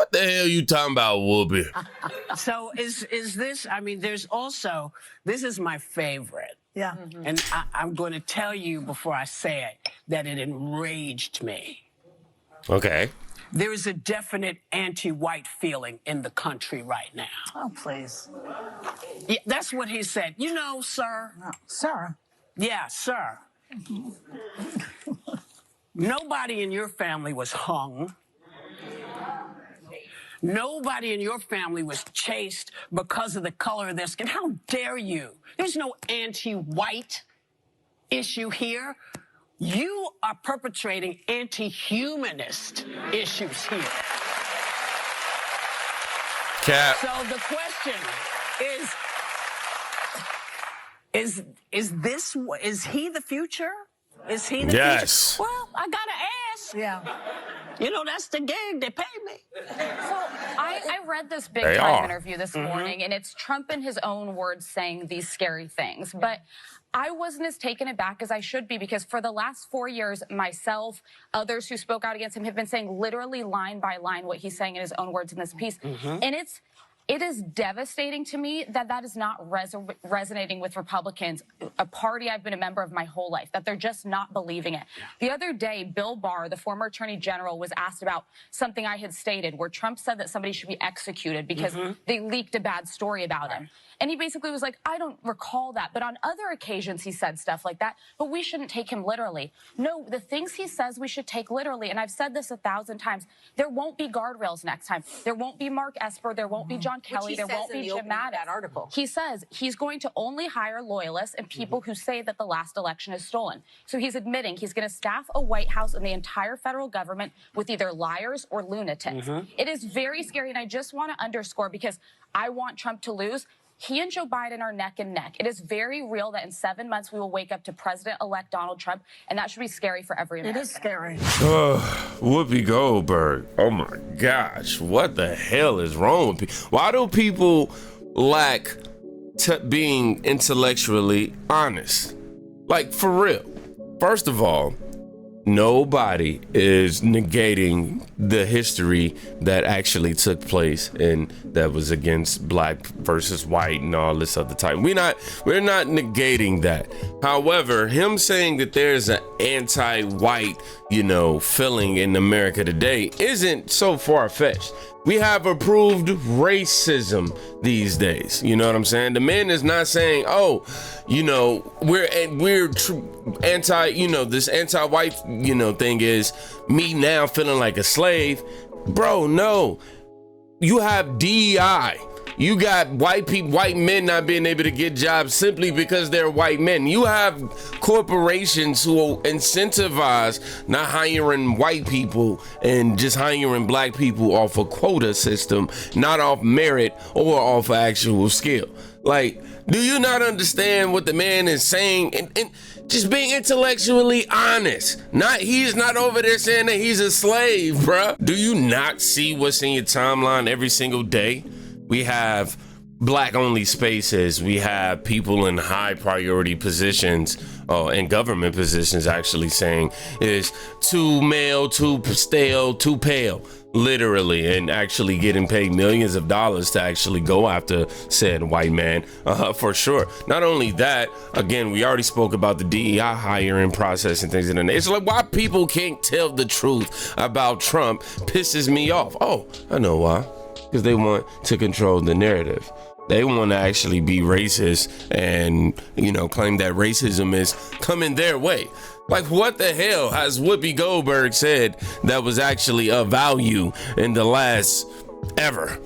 What the hell you talking about, Whoopi? So is this, I mean, there's also, this is my favorite. Yeah. And I'm going to tell you before I say it that it enraged me. Okay. There is a definite anti-white feeling in the country right now. Oh, please. Yeah, that's what he said. You know, sir. No, sir. Yeah, sir. Nobody in your family was hung. Nobody in your family was chased because of the color of their skin. How dare you? There's no anti-white issue here. You are perpetrating anti-humanist issues here. Cap. So the question is he the future? Is he the Yes. future? Well, I gotta ask. Yeah. You know, that's the gig. They pay me. So I read this big They time are. interview this morning, and it's Trump in his own words saying these scary things. But I wasn't as taken aback as I should be, because for the last 4 years, myself, others who spoke out against him have been saying literally line by line what he's saying in his own words in this piece. And it is devastating to me that that is not resonating with Republicans, a party I've been a member of my whole life, that they're just not believing it. The other day, Bill Barr, the former attorney general, was asked about something I had stated where Trump said that somebody should be executed because they leaked a bad story about him. And he basically was like, I don't recall that. But on other occasions, he said stuff like that. But we shouldn't take him literally. No, the things he says we should take literally. And I've said this 1,000 times. There won't be guardrails next time. There won't be Mark Esper. There won't be John Kelly. There won't be Jim Mattis. That article. He says he's going to only hire loyalists and people who say that the last election is stolen. So he's admitting he's going to staff a White House and the entire federal government with either liars or lunatics. It is very scary. And I just want to underscore, because I want Trump to lose, he and Joe Biden are neck and neck. It is very real that in 7 months we will wake up to President-elect Donald Trump, and that should be scary for every American. It is scary. Whoopi Goldberg. Oh my gosh. What the hell is wrong with people? Why do people lack being intellectually honest? Like, for real. First of all, nobody is negating the history that actually took place and that was against black versus white and all this other type. We're not negating that. However, him saying that there's an anti-white, feeling in America today isn't so far-fetched. We have approved racism these days. You know what I'm saying? The man is not saying, we're anti, this anti-white, thing is me now feeling like a slave. Bro, no. You have DEI. You got white men not being able to get jobs simply because they're white men. You have corporations who will incentivize not hiring white people and just hiring black people off a quota system, not off merit or off actual skill. Like, do you not understand what the man is saying? And just being intellectually honest. He's not over there saying that he's a slave, bruh. Do you not see what's in your timeline every single day? We have black-only spaces. We have people in high priority positions, in government positions, actually saying is too male, too stale, too pale, literally, and actually getting paid millions of dollars to actually go after said white man, for sure. Not only that, again, we already spoke about the DEI hiring process and things in the nature. It's like, why people can't tell the truth about Trump pisses me off. Oh, I know why. Because they want to control the narrative. They want to actually be racist and, claim that racism is coming their way. Like, what the hell has Whoopi Goldberg said that was actually of value in the last ever?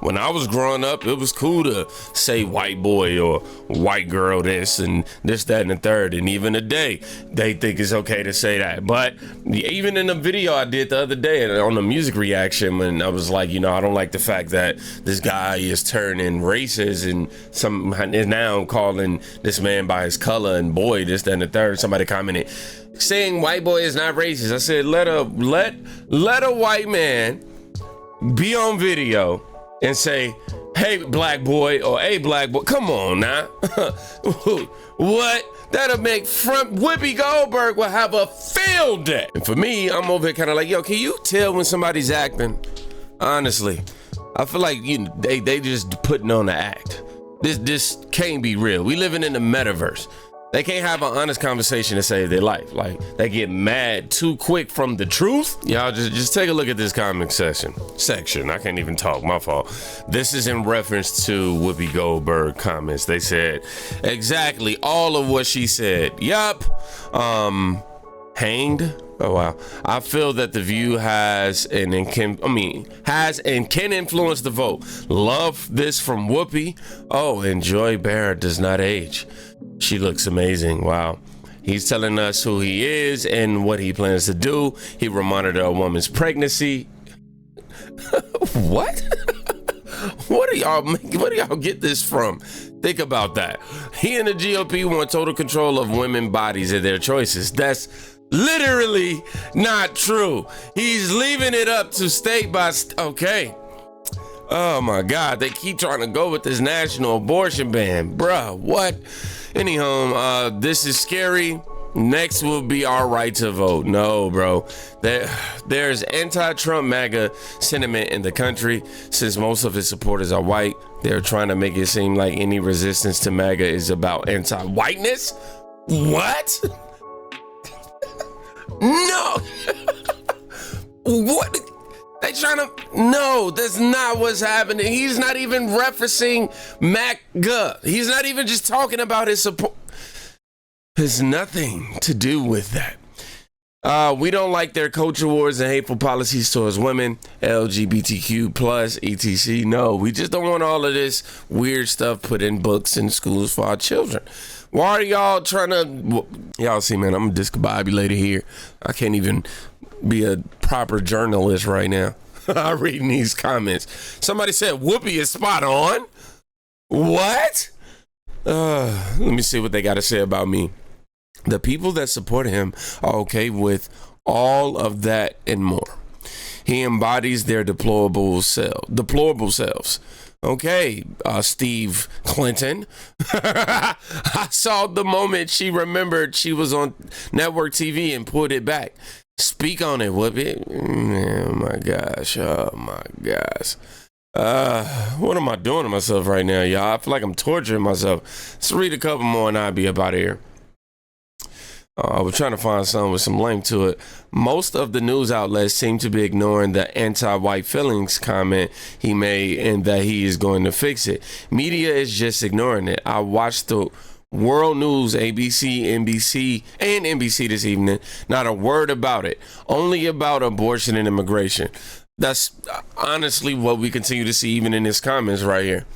When I was growing up, it was cool to say white boy or white girl this and this, that, and the third. And even today, they think it's okay to say that. But even in the video I did the other day on the music reaction, when I was like, I don't like the fact that this guy is turning racist and some is now calling this man by his color and boy, this, that, and the third. Somebody commented saying white boy is not racist. I said, let a white man be on video and say, hey black boy or a black boy. Come on now. What? That'll make front Whoopi Goldberg will have a field day. And for me, I'm over here kind of like, yo, can you tell when somebody's acting? Honestly, I feel like they just putting on the act. This can't be real. We living in the metaverse. They can't have an honest conversation to save their life. Like, they get mad too quick from the truth. Y'all just take a look at this comment section. I can't even talk, my fault. This is in reference to Whoopi Goldberg comments. They said exactly all of what she said. Yup. Hanged. Oh wow. I feel that the view has and can influence the vote. Love this from Whoopi. Oh, and Joy Barrett does not age. She looks amazing. Wow. He's telling us who he is and what he plans to do. He will monitor a woman's pregnancy. What? Where do y'all get this from? Think about that. He and the GOP want total control of women's bodies and their choices. That's literally not true. He's leaving it up to state by okay. Oh my God, they keep trying to go with this national abortion ban. Bruh, what? Anyhow, this is scary. Next will be our right to vote. No, bro. There's anti-Trump MAGA sentiment in the country. Since most of his supporters are white, they're trying to make it seem like any resistance to MAGA is about anti-whiteness. What? No. What? They trying to, no, that's not what's happening. He's not even referencing MAGA. He's not even just talking about his support. Has nothing to do with that. We don't like their culture wars and hateful policies towards women, LGBTQ plus, etc. No, we just don't want all of this weird stuff put in books and schools for our children. Why are y'all trying to, y'all see, man, I'm discombobulated here. I can't even be a proper journalist right now. I'm reading these comments. Somebody said Whoopi is spot on. What? Let me see what they got to say about me. The people that support him are okay with all of that and more. He embodies their deplorable selves. Okay, Steve Clinton. I saw the moment she remembered she was on network TV and pulled it back. Speak on it, Whoopi. Oh my gosh. What am I doing to myself right now, y'all? I feel like I'm torturing myself. Let's read a couple more and I'll be up out of here. We're trying to find something with some length to it. Most of the news outlets seem to be ignoring the anti-white feelings comment he made and that he is going to fix it. Media is just ignoring it. I watched the World News, ABC, NBC, and NBC this evening. Not a word about it. Only about abortion and immigration. That's honestly what we continue to see even in his comments right here.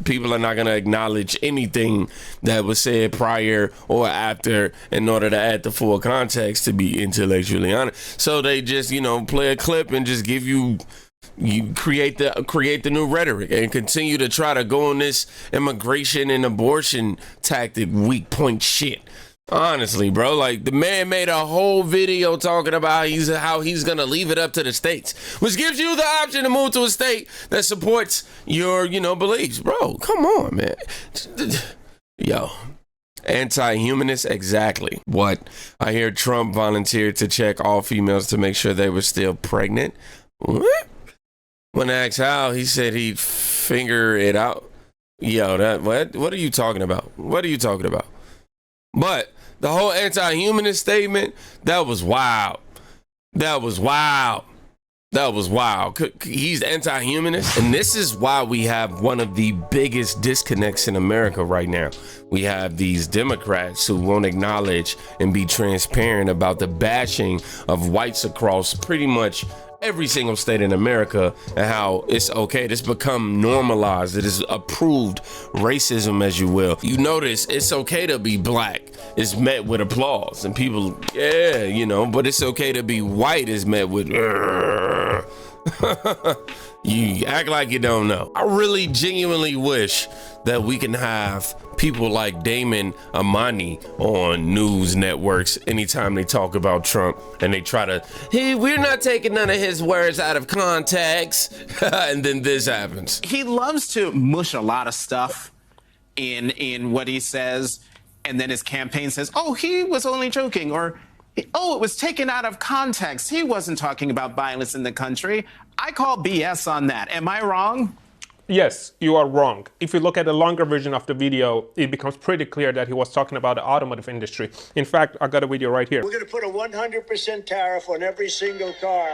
People are not going to acknowledge anything that was said prior or after in order to add the full context to be intellectually honest. So they just, play a clip and just give you create the new rhetoric and continue to try to go on this immigration and abortion tactic weak point shit. Honestly, bro, like the man made a whole video talking about how he's gonna leave it up to the states, which gives you the option to move to a state that supports your, beliefs. Bro, come on, man. Yo, anti-humanist, exactly. What? I hear Trump volunteered to check all females to make sure they were still pregnant. What? When asked how, he said he'd figure it out. Yo, what are you talking about? What are you talking about? But the whole anti-humanist statement, that was wild. He's anti-humanist. And this is why we have one of the biggest disconnects in America right now. We have these Democrats who won't acknowledge and be transparent about the bashing of whites across pretty much every single state in America and how it's okay. It's become normalized. It is approved racism, as you will. You notice it's okay to be black. It's met with applause and people, but it's okay to be white is met with, You act like you don't know. I really genuinely wish that we can have people like Damon Amani on news networks anytime they talk about Trump and they try to, hey, we're not taking none of his words out of context. And then this happens. He loves to mush a lot of stuff in what he says. And then his campaign says, oh, he was only joking, or, oh, it was taken out of context. He wasn't talking about violence in the country. I call BS on that. Am I wrong? Yes, you are wrong. If you look at the longer version of the video, it becomes pretty clear that he was talking about the automotive industry. In fact, I got a video right here. We're going to put a 100% tariff on every single car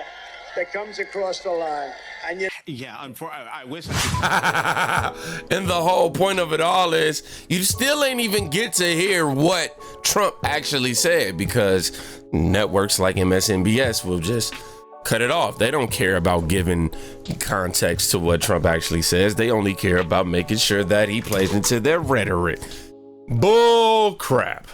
that comes across the line. And yeah, I wish. And the whole point of it all is you still ain't even get to hear what Trump actually said, because networks like MSNBS will just cut it off. They don't care about giving context to what Trump actually says. They only care about making sure that he plays into their rhetoric. Bull crap.